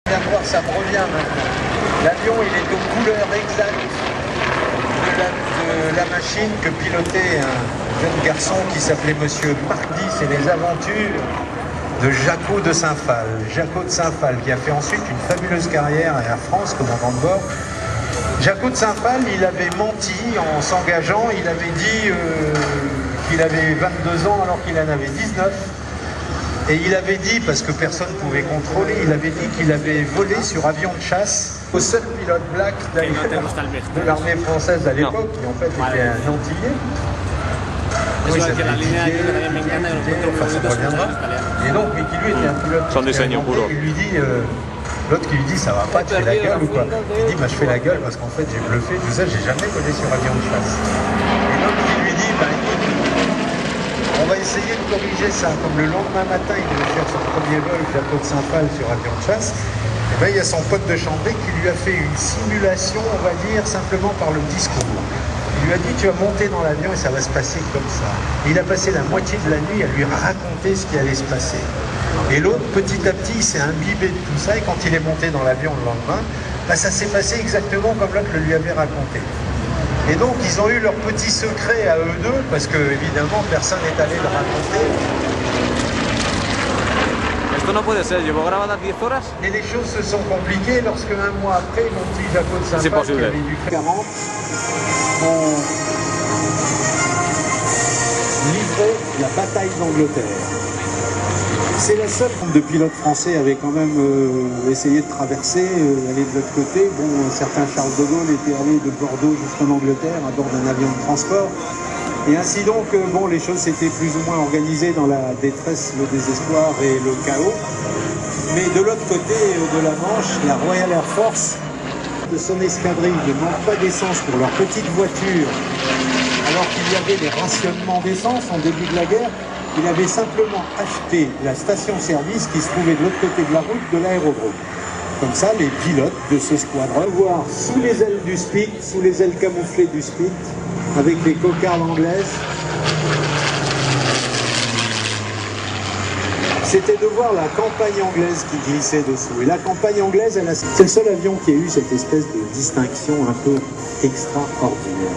Viens voir, ça me revient maintenant. L'avion, il est aux couleurs exactes de la machine que pilotait un jeune garçon qui s'appelait Monsieur Mardi. C'est les aventures de Jacot de Saint-Phal. Jacot de Saint-Phal, qui a fait ensuite une fabuleuse carrière à Air France, commandant de bord. Jacot de Saint-Phal, il avait menti en s'engageant. Il avait dit qu'il avait 22 ans alors qu'il en avait 19. Et il avait dit, parce que personne ne pouvait contrôler, il avait dit qu'il avait volé sur avion de chasse au seul pilote black de l'armée française à l'époque, qui en fait était un Antillais. Oui, ça reviendra. Et donc, mais qui lui était un pilote. Il lui dit, l'autre qui lui dit, ça va pas, tu fais la gueule ou quoi? Il dit, bah je fais la gueule parce qu'en fait j'ai bluffé, tout ça, j'ai jamais volé sur avion de chasse. Et l'autre qui lui dit, bah écoute, on va essayer de corriger ça. Comme le lendemain matin, il devait faire son premier vol, Jacot de Saint-Phal sur avion de chasse, et ben, il y a son pote de chambrée qui lui a fait une simulation, on va dire, simplement par le discours. Il lui a dit, tu vas monter dans l'avion et ça va se passer comme ça. Et il a passé la moitié de la nuit à lui raconter ce qui allait se passer. Et l'autre, petit à petit, il s'est imbibé de tout ça, et quand il est monté dans l'avion le lendemain, ben, ça s'est passé exactement comme l'autre le lui avait raconté. Et donc, ils ont eu leur petit secret à eux deux, parce que, évidemment, personne n'est allé le raconter. Esto no puede ser, llevo grabadas 10 horas. Et les choses se sont compliquées lorsque, un mois après, mon petit Jacot de Saint-Phal, qui avait du 40, ont livré la bataille d'Angleterre. C'est la seule. De pilotes français avaient quand même essayé de traverser, aller de l'autre côté. Bon, certains Charles de Gaulle étaient allés de Bordeaux jusqu'en Angleterre à bord d'un avion de transport. Et ainsi donc, bon, les choses s'étaient plus ou moins organisées dans la détresse, le désespoir et le chaos. Mais de l'autre côté de la Manche, la Royal Air Force, de son escadrille, ne manque pas d'essence pour leur petite voiture, alors qu'il y avait des rationnements d'essence en début de la guerre. Il avait simplement acheté la station-service qui se trouvait de l'autre côté de la route de l'aérodrome. Comme ça, les pilotes de ce squadron voir sous les ailes du Spit, sous les ailes camouflées du Spit, avec les cocardes anglaises, c'était de voir la campagne anglaise qui glissait dessous. Et la campagne anglaise, c'est le seul avion qui a eu cette espèce de distinction un peu extraordinaire.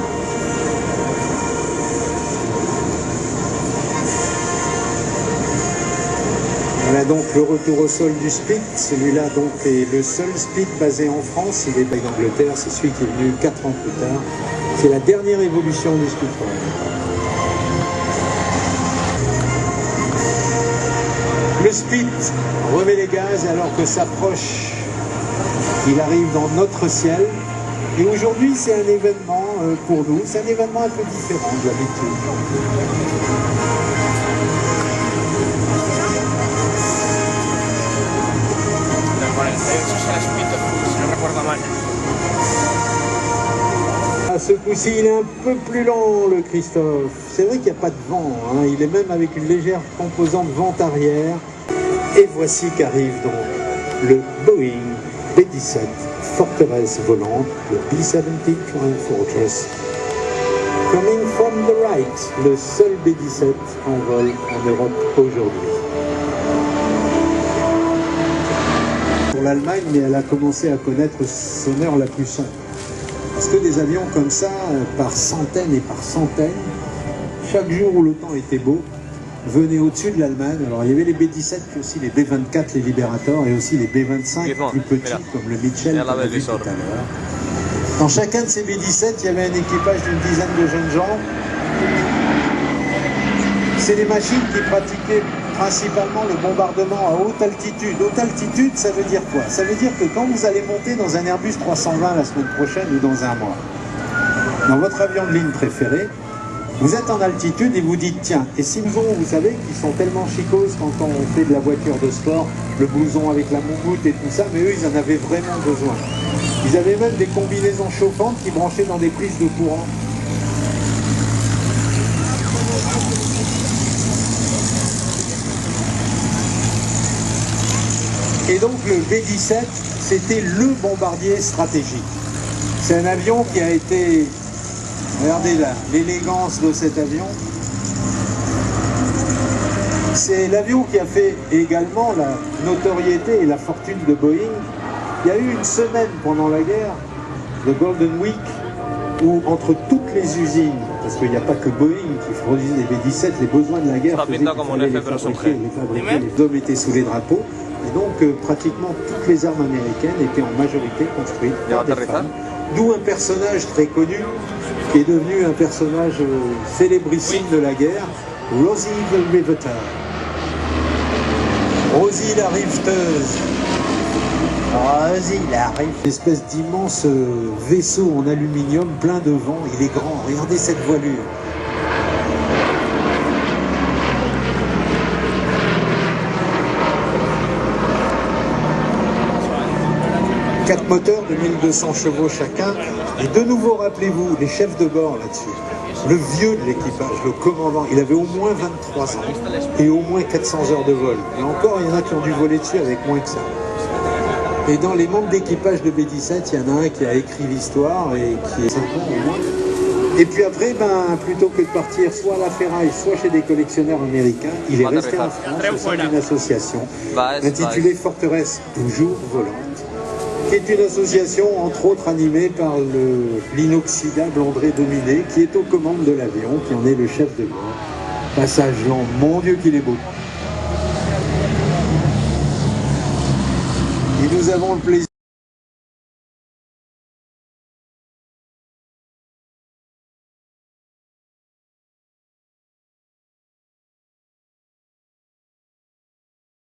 Voilà donc le retour au sol du Spit. Celui-là donc est le seul Spit basé en France. Il est basé en Angleterre, c'est celui qui est venu 4 ans plus tard. C'est la dernière évolution du Spitfire. Le Spit remet les gaz alors que s'approche, il arrive dans notre ciel. Et aujourd'hui, c'est un événement pour nous. C'est un événement un peu différent de l'habitude. Ce coup-ci, il est un peu plus lent, le Christophe. C'est vrai qu'il n'y a pas de vent, hein. Il est même avec une légère composante vent arrière. Et voici qu'arrive donc le Boeing B-17 Forteresse volante, le B-70 Triumph Fortress. Coming from the right, le seul B-17 en vol en Europe aujourd'hui. Pour l'Allemagne, mais elle a commencé à connaître son heure la plus sombre. Parce que des avions comme ça, par centaines et par centaines, chaque jour où le temps était beau, venaient au-dessus de l'Allemagne. Alors il y avait les B-17, puis aussi les B-24, les Liberator, et aussi les B-25 plus petits, comme le Mitchell, qu'on a vu tout à l'heure. Dans chacun de ces B-17, il y avait un équipage d'une dizaine de jeunes gens. C'est des machines qui pratiquaient principalement le bombardement à haute altitude. Haute altitude, ça veut dire quoi? Ça veut dire que quand vous allez monter dans un Airbus 320 la semaine prochaine ou dans un mois, dans votre avion de ligne préféré, vous êtes en altitude et vous dites, tiens, et s'ils ont, vous savez, qu'ils sont tellement chicoses quand on fait de la voiture de sport, le blouson avec la moumoute et tout ça, mais eux, ils en avaient vraiment besoin. Ils avaient même des combinaisons chauffantes qui branchaient dans des prises de courant. Et donc le B-17, c'était le bombardier stratégique. C'est un avion qui a été... Regardez là, l'élégance de cet avion. C'est l'avion qui a fait également la notoriété et la fortune de Boeing Il y a eu une semaine pendant la guerre, le Golden Week, où entre toutes les usines, parce qu'il n'y a pas que Boeing qui produisait des B-17, les besoins de la guerre faisaient qu'il fallait les fabriquer, les hommes étaient sous les drapeaux, et donc pratiquement toutes les armes américaines étaient en majorité construites par des femmes, d'où un personnage très connu, qui est devenu un personnage célébrissime de la guerre, Rosie the Riveter. Rosie la riveteuse. Rosie la riveteuse. Une espèce d'immense vaisseau en aluminium plein de vent. Il est grand. Regardez cette voilure. Quatre moteurs de 1200 chevaux chacun. Et de nouveau, rappelez-vous, les chefs de bord là-dessus. Le vieux de l'équipage, le commandant, il avait au moins 23 ans et au moins 400 heures de vol. Et encore, il y en a qui ont dû voler dessus avec moins que ça. Et dans les membres d'équipage de B-17, il y en a un qui a écrit l'histoire et qui est 5 ans au moins. Et puis après, plutôt que de partir soit à la ferraille, soit chez des collectionneurs américains, il est resté en France au sein d'une association intitulée Forteresse Toujours Volante, qui est une association, entre autres, animée par l'inoxydable André Dominé, qui est aux commandes de l'avion, qui en est le chef de bord. Passage lent, mon Dieu qu'il est beau. Et nous avons le plaisir